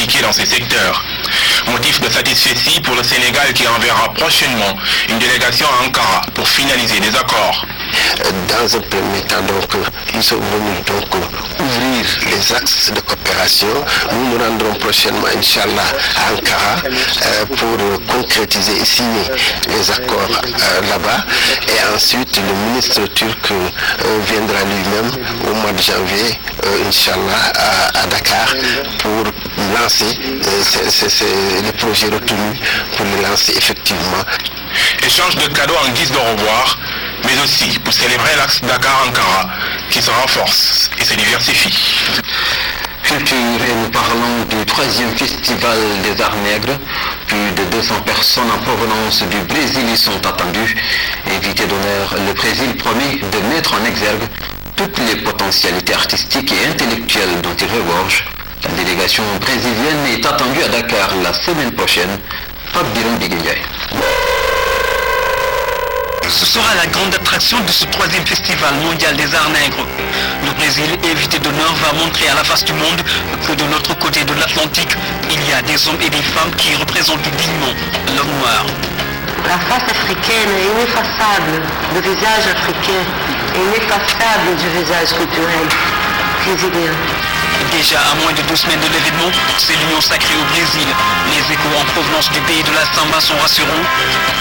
impliqués dans ces secteurs. Motif de satisfaction pour le Sénégal qui enverra prochainement une délégation à Ankara pour finaliser des accords. Dans un premier temps, nous sommes venus ouvrir les axes de coopération. Nous nous rendrons prochainement, Inch'Allah, à Ankara pour concrétiser et signer les accords là-bas. Et ensuite, le ministre turc viendra lui-même au mois de janvier, Inch'Allah, à Dakar pour lancer les projets retenus, pour les lancer effectivement. Échange de cadeaux en guise de revoir, mais aussi pour célébrer l'axe Dakar-Ankara qui se renforce et se diversifie. Culture, et nous parlons du 3e festival des arts nègres. Plus de 200 personnes en provenance du Brésil y sont attendues. Invité d'honneur, le Brésil promet de mettre en exergue toutes les potentialités artistiques et intellectuelles dont il regorge. La délégation brésilienne est attendue à Dakar la semaine prochaine. Pape Biron Biguigay. Ce sera la grande attraction de ce 3e festival mondial des arts nègres. Le Brésil, invité d'honneur, va montrer à la face du monde que de l'autre côté de l'Atlantique, il y a des hommes et des femmes qui représentent dignement l'homme noir. La face africaine est ineffaçable, le visage africain est ineffaçable du visage culturel brésilien. Déjà à moins de 2 semaines de l'événement, c'est l'union sacrée au Brésil. Les échos en provenance du pays de la samba sont rassurants.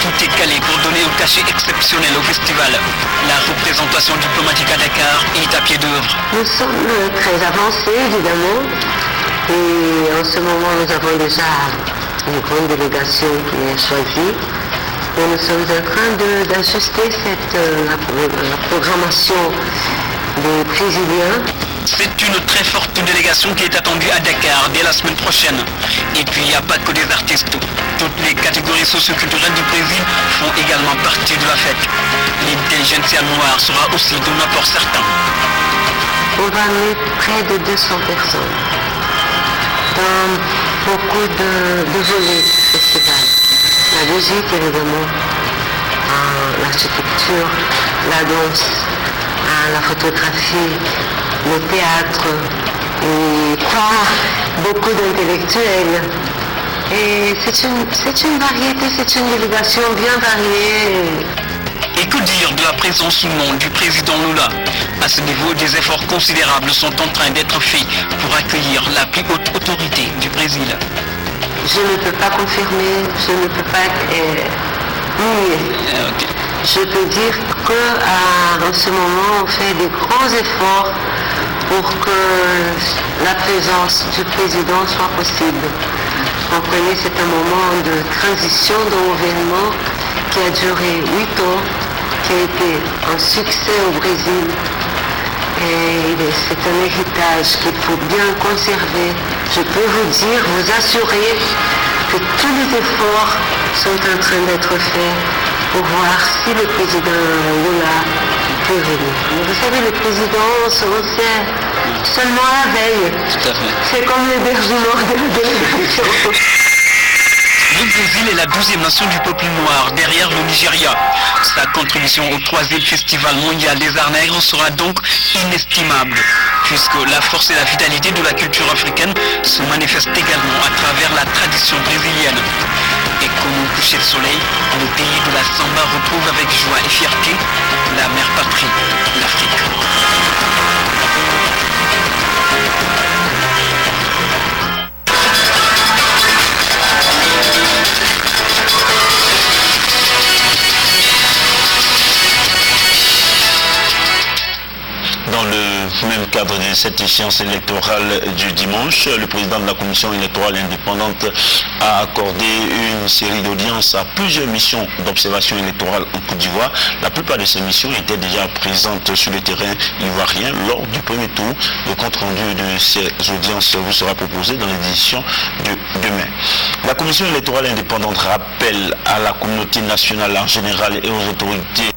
Tout est calé pour donner un cachet exceptionnel au festival. La représentation diplomatique à Dakar est à pied d'œuvre. Nous sommes très avancés évidemment et en ce moment nous avons déjà une grande délégation qui est choisie. Et nous sommes en train d'ajuster la programmation des Brésiliens. C'est une très forte délégation qui est attendue à Dakar dès la semaine prochaine. Et puis il n'y a pas que des artistes. Toutes les catégories socioculturelles du Brésil font également partie de la fête. L'intelligentsia noire sera aussi d'un apport certain. On va mettre près de 200 personnes dans beaucoup de volets du festival. La musique évidemment, l'architecture, la danse, la photographie, le théâtre, et beaucoup d'intellectuels. Et c'est une variété, c'est une délégation bien variée. Et que dire de la présence ou non du président Lula? À ce niveau, des efforts considérables sont en train d'être faits pour accueillir la plus haute autorité du Brésil. Je ne peux pas confirmer, je ne peux pas nier. Okay. Je peux dire qu'en ce moment, on fait des grands efforts pour que la présence du président soit possible. Comprenez, c'est un moment de transition d'un gouvernement qui a duré 8 ans, qui a été un succès au Brésil. Et c'est un héritage qu'il faut bien conserver. Je peux vous dire, vous assurer que tous les efforts sont en train d'être faits pour voir si le président Lula peut venir. Mais vous savez, le président se retient seulement la veille. Tout à fait. C'est comme l'hébergement de la délégation. Le Brésil est la 12e nation du peuple noir, derrière le Nigeria. Sa contribution au 3e festival mondial des arts nègres sera donc inestimable, puisque la force et la vitalité de la culture africaine se manifestent également à travers la tradition brésilienne. Et comme au coucher de soleil, le pays de la samba retrouve avec joie et fierté la mère patrie, l'Afrique. Dans le même cadre de cette échéance électorale du dimanche, le président de la commission électorale indépendante a accordé une série d'audiences à plusieurs missions d'observation électorale en Côte d'Ivoire. La plupart de ces missions étaient déjà présentes sur le terrain ivoirien lors du premier tour. Le compte-rendu de ces audiences vous sera proposé dans l'édition de demain. La commission électorale indépendante rappelle à la communauté nationale en général et aux autorités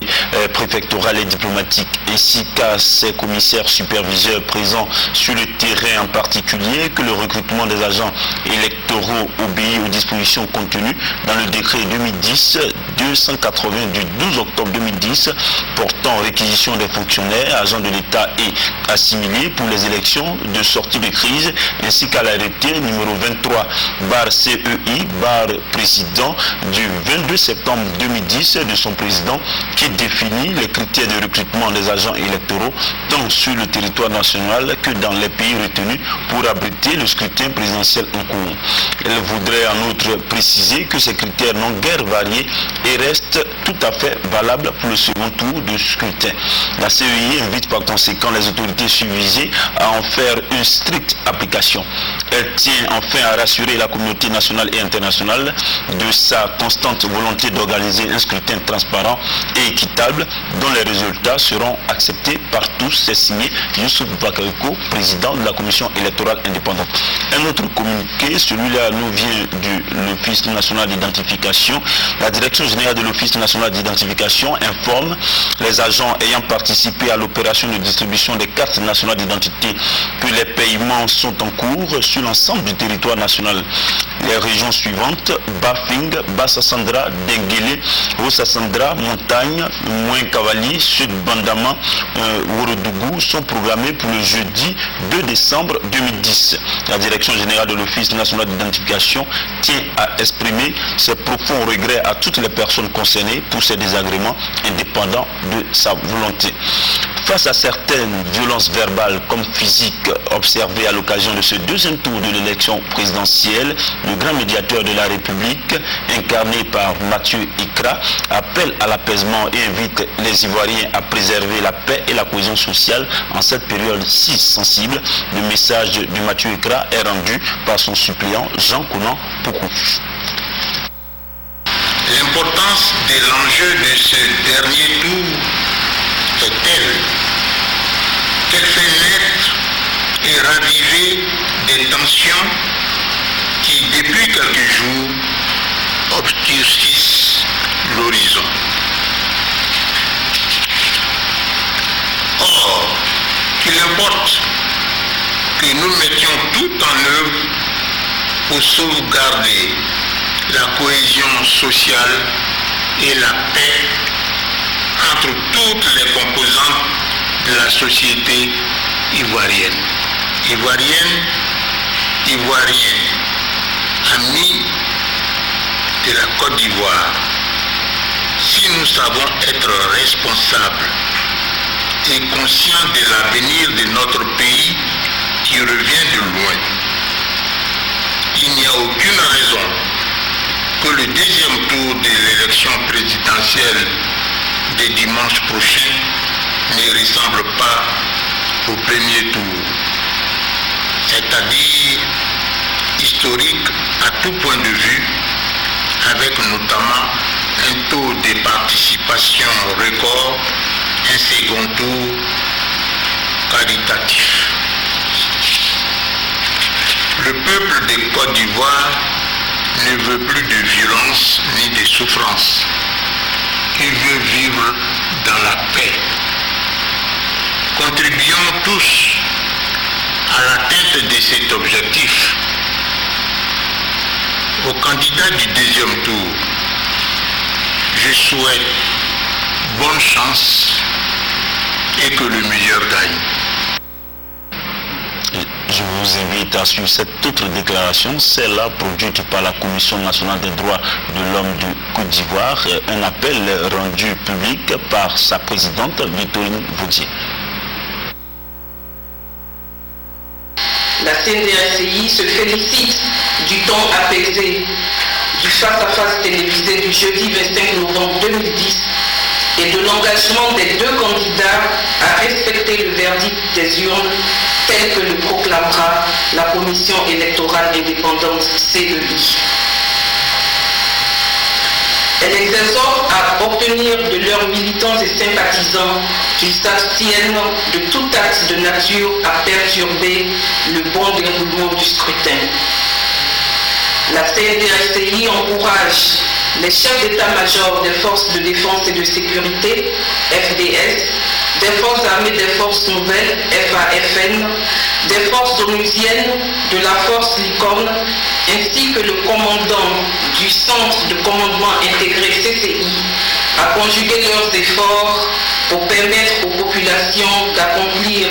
préfectorales et diplomatiques, ainsi qu'à ses commissaires superviseurs présents sur le terrain, en particulier que le recrutement des agents électoraux obéit aux dispositions contenues dans le décret 2010-280 du 12 octobre 2010 portant réquisition des fonctionnaires, agents de l'État et assimilés pour les élections de sortie de crise, ainsi qu'à l'arrêté numéro 23/CEI/président du 22 septembre 2010 de son président qui définit les critères de recrutement des agents électoraux tant sur le territoire national que dans les pays retenus pour abriter le scrutin présidentiel en cours. Elle voudrait en outre préciser que ces critères n'ont guère varié et restent tout à fait valables pour le second tour de scrutin. La CEI invite par conséquent les autorités susvisées à en faire une stricte application. Elle tient enfin à rassurer la communauté nationale et internationale de sa constante volonté d'organiser un scrutin transparent et équitable dont les résultats seront acceptés par tous. C'est signé Youssouf Bakariko, président de la commission électorale indépendante. Un autre communiqué, celui-là nous vient de l'Office national d'identification. La direction générale de l'Office national d'identification informe les agents ayant participé à l'opération de distribution des cartes nationales d'identité que les paiements sont en cours sur l'ensemble du territoire national. Les régions suivantes, Bafing, Bassa-Sandra, Denguele, Rossa-Sandra, Montagne, Mouin-Cavali, Sud-Bandama, Worodougou sont programmées pour le jeudi 2 décembre 2010. La direction générale de l'Office national d'identification tient à exprimer ses profonds regrets à toutes les personnes concernées pour ces désagréments indépendants de sa volonté. Face à certaines violences verbales comme physiques observées à l'occasion de ce deuxième tour de l'élection présidentielle, le grand médiateur de la République, incarné par Mathieu Ikra, appelle à l'apaisement et invite les Ivoiriens à préserver la paix et la cohésion sociale en cette période si sensible. Le message de Mathieu Ikra est rendu par son suppléant Jean Conan Poukou. L'importance de l'enjeu de ce dernier tour est telle qu'elle fait naître et raviver des tensions qui, depuis quelques jours, obscurcissent l'horizon. Or, il importe que nous mettions tout en œuvre pour sauvegarder la cohésion sociale et la paix entre toutes les composantes de la société ivoirienne. Ivoirienne, Ivoiriens, amis de la Côte d'Ivoire, si nous savons être responsables et conscients de l'avenir de notre pays qui revient de loin, il n'y a aucune raison que le deuxième tour de l'élection présidentielle de dimanche prochain ne ressemble pas au premier tour, c'est-à-dire historique à tout point de vue, avec notamment un taux de participation record, un second tour qualitatif. Le peuple de Côte d'Ivoire ne veut plus de violence ni de souffrance. Il veut vivre dans la paix. Contribuons tous à l'atteinte de cet objectif. Aux candidats du deuxième tour, je souhaite bonne chance et que le meilleur gagne. Je vous invite à suivre cette autre déclaration, celle-là produite par la Commission nationale des droits de l'homme de Côte d'Ivoire, un appel rendu public par sa présidente Victorine Vaudier. La CNDACI se félicite du ton apaisé du face-à-face télévisé du jeudi 25 novembre 2010 et de l'engagement des deux candidats à respecter le verdict des urnes tel que le proclamera la Commission électorale indépendante CEI. Elle exhorte à obtenir de leurs militants et sympathisants qu'ils s'abstiennent de tout acte de nature à perturber le bon déroulement du scrutin. La CNDACI encourage les chefs d'état-major des forces de défense et de sécurité, FDS, des forces armées des forces nouvelles, FAFN, des forces onusiennes, de la force Licorne, ainsi que le commandant du centre de commandement intégré CCI, à conjuguer leurs efforts pour permettre aux populations d'accomplir